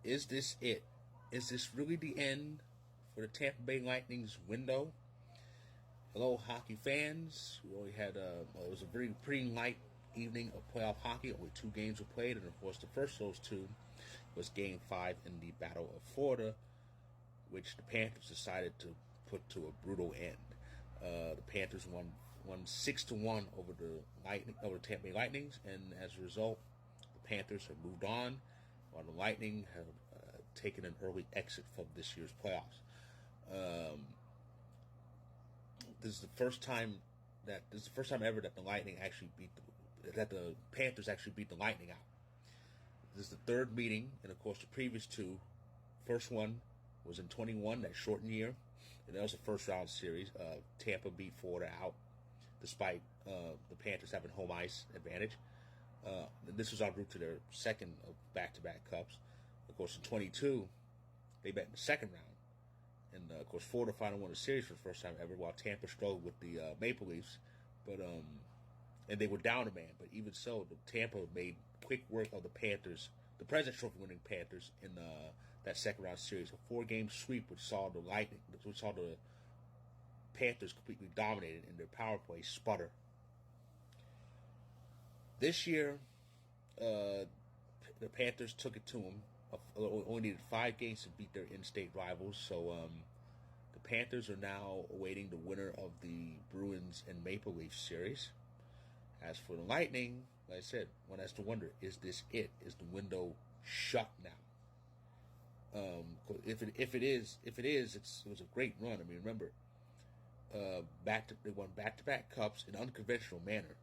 Is this it? Is this really the end for the Tampa Bay Lightning's window? Hello, hockey fans. We only had it was a pretty light evening of playoff hockey. Only 2 games were played, and of course, the first of those 2 was Game 5 in the Battle of Florida, which the Panthers decided to put to a brutal end. The Panthers won 6-1 over the Tampa Bay Lightnings, and as a result, the Panthers have moved on, while the Lightning have taken an early exit from this year's playoffs. This is the first time ever that the Lightning actually that the Panthers actually beat the Lightning out. This is the 3rd meeting, and of course the previous 2, first one was in 21, that shortened year, and that was a first round series. Tampa beat Florida out, despite the Panthers having home ice advantage. This was en route to their second of back-to-back cups. Of course, in 22, they met in the second round. And, of course, Florida finally won the series for the first time ever, while Tampa struggled with the Maple Leafs. But and they were down a man. But even so, the Tampa made quick work of the Panthers, the President's Trophy-winning Panthers, in that second-round series. A 4-game sweep, which saw the Panthers completely dominated in their power play sputter. This year, the Panthers took it to them. Only needed 5 games to beat their in-state rivals. So the Panthers are now awaiting the winner of the Bruins and Maple Leafs series. As for the Lightning, like I said, one has to wonder: is this it? Is the window shut now? If it is, it was a great run. I mean, remember, they won back-to-back cups in unconventional manner.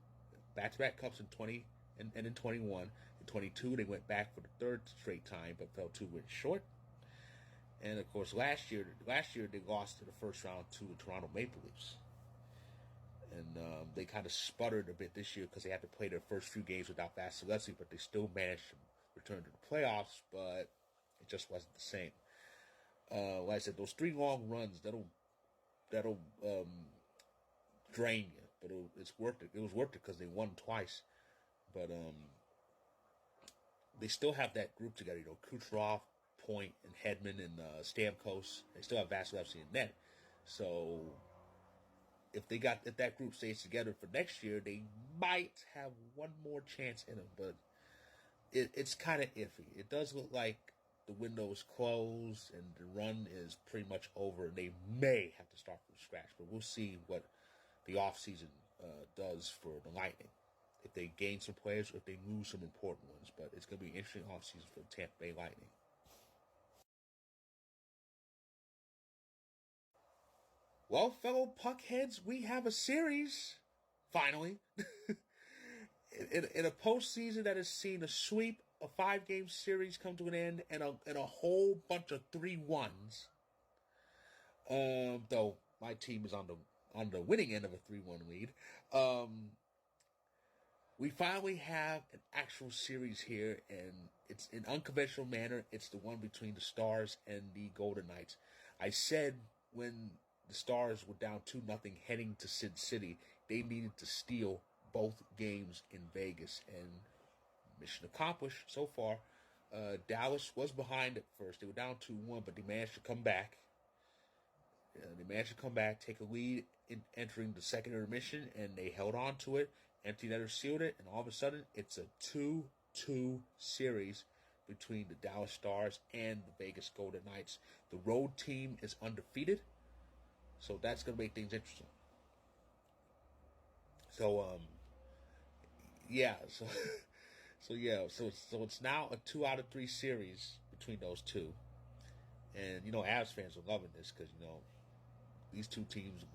Back-to-back cups in 20 and in 21. In 22, they went back for the 3rd straight time, but fell 2 wins short. And of course, last year they lost in the first round to the Toronto Maple Leafs. And they kind of sputtered a bit this year because they had to play their first few games without Vasilevsky, but they still managed to return to the playoffs, but it just wasn't the same. Like I said, those 3 long runs, that'll drain you, but it's worth it. It was worth it because they won twice. But they still have that group together, Kucherov, Point, and Hedman, and Stamkos. They still have Vasilevsky in net. So if that group stays together for next year, they might have one more chance in them. But it's kind of iffy. It does look like the window is closed and the run is pretty much over, and they may have to start from scratch. But we'll see what the offseason does for the Lightning. If they gain some players or if they lose some important ones. But it's going to be an interesting offseason for the Tampa Bay Lightning. Well, fellow puckheads, we have a series, finally. in a postseason that has seen a sweep, a 5-game series come to an end, and a whole bunch of 3-1s. Though my team is on the winning end of a 3-1 lead. We finally have an actual series here, and it's in unconventional manner. It's the one between the Stars and the Golden Knights. I said when the Stars were down 2-0 heading to Sin City, they needed to steal both games in Vegas, and mission accomplished so far. Dallas was behind at first. They were down 2-1, but they managed to come back. Take a lead in entering the second intermission, and they held on to it. Empty netter sealed it, and all of a sudden, it's a 2-2 series between the Dallas Stars and the Vegas Golden Knights. The road team is undefeated, so that's going to make things interesting. So, So it's now a 2 out of 3 series between those two, and Avs fans are loving this because these two teams are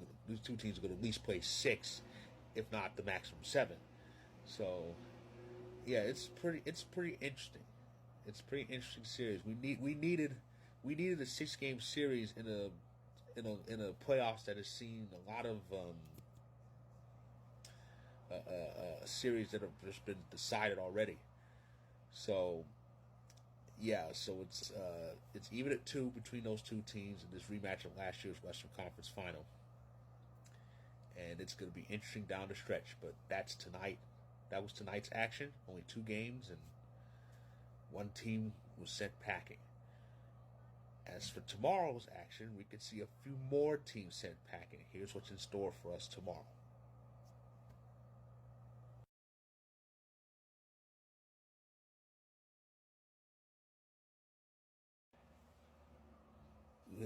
going to at least play 6, if not the maximum 7. So yeah, it's pretty interesting. It's a pretty interesting series. We needed a 6-game series in a playoffs that has seen a lot of series that have just been decided already. So yeah, so it's even at 2 between those two teams in this rematch of last year's Western Conference Final. And it's going to be interesting down the stretch, but that's tonight. That was tonight's action. Only 2 games, and one team was sent packing. As for tomorrow's action, we could see a few more teams sent packing. Here's what's in store for us tomorrow.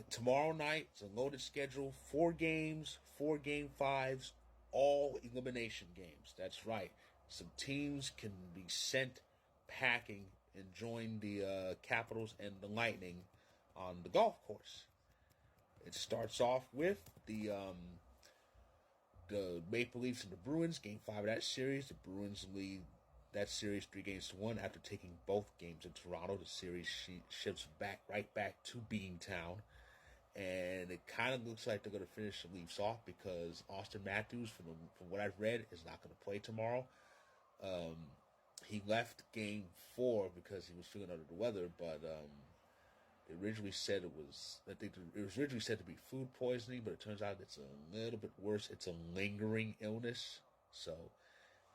Tomorrow night, it's a loaded schedule. 4 games, 4 game 5s, all elimination games. That's right. Some teams can be sent packing and join the Capitals and the Lightning on the golf course. It starts off with the Maple Leafs and the Bruins, Game 5 of that series. The Bruins lead that series 3 games to 1 after taking both games in Toronto. The series shifts right back to Beantown. And it kind of looks like they're going to finish the Leafs off because Austin Matthews, from what I've read, is not going to play tomorrow. He left Game 4 because he was feeling under the weather, but they originally said it was originally said to be food poisoning, but it turns out it's a little bit worse. It's a lingering illness, so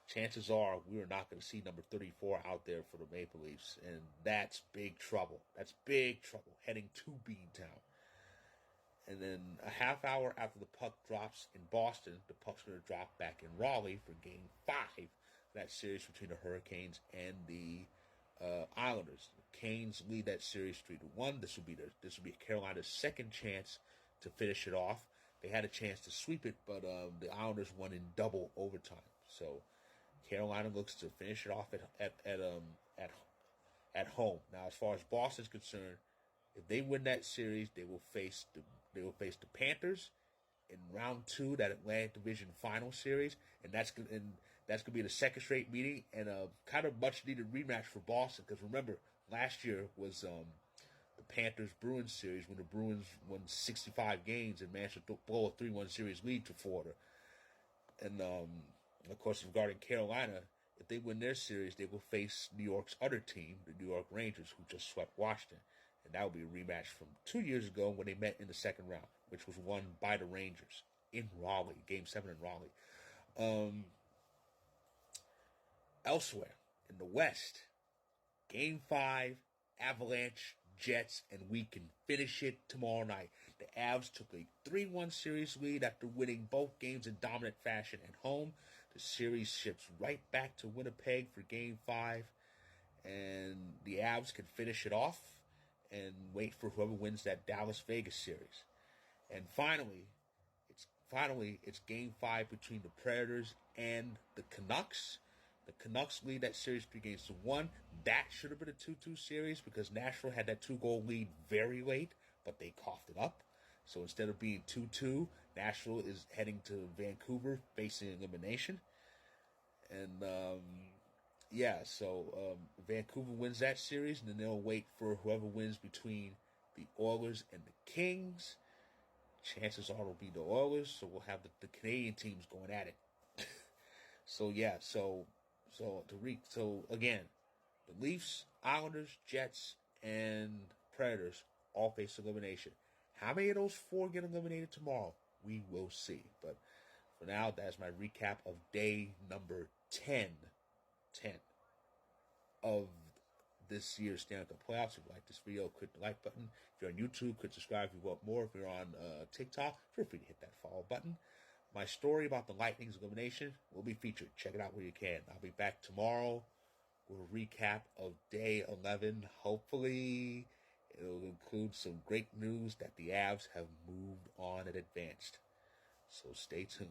chances are we are not going to see number 34 out there for the Maple Leafs, and that's big trouble. That's big trouble heading to Beantown. And then a half hour after the puck drops in Boston, the puck's going to drop back in Raleigh for Game 5. That series between the Hurricanes and the Islanders. The Canes lead that series 3-1. This will be Carolina's second chance to finish it off. They had a chance to sweep it, but the Islanders won in double overtime. So Carolina looks to finish it off at home. Now, as far as Boston's concerned, if they win that series, they will face the Panthers in round 2, that Atlantic Division Final series, and that's going to be the second straight meeting and a kind of much needed rematch for Boston, because remember, last year was the Panthers-Bruins series when the Bruins won 65 games and managed to blow a 3-1 series lead to Florida. And of course, regarding Carolina, if they win their series, they will face New York's other team, the New York Rangers, who just swept Washington. And that will be a rematch from 2 years ago when they met in the second round, which was won by the Rangers in Raleigh, Game 7 in Raleigh. Elsewhere in the West, Game 5, Avalanche, Jets, and we can finish it tomorrow night. The Avs took a 3-1 series lead after winning both games in dominant fashion at home. The series shifts right back to Winnipeg for Game 5, and the Avs can finish it off and wait for whoever wins that Dallas-Vegas series. And finally, it's Game 5 between the Predators and the Canucks. The Canucks lead that series 3 games to 1. That should have been a 2-2 series because Nashville had that 2-goal lead very late, but they coughed it up. So instead of being 2-2, Nashville is heading to Vancouver facing elimination. And Vancouver wins that series, and then they'll wait for whoever wins between the Oilers and the Kings. Chances are it'll be the Oilers, so we'll have the Canadian teams going at it. So again, the Leafs, Islanders, Jets, and Predators all face elimination. How many of those 4 get eliminated tomorrow? We will see. But for now, that's my recap of day number 10 of this year's Stanley Cup playoffs. If you like this video, click the like button. If you're on YouTube, click subscribe if you want more. If you're on TikTok, feel free to hit that follow button. My story about the Lightning's elimination will be featured. Check it out where you can. I'll be back tomorrow with a recap of day 11. Hopefully, it'll include some great news that the Avs have moved on and advanced. So stay tuned.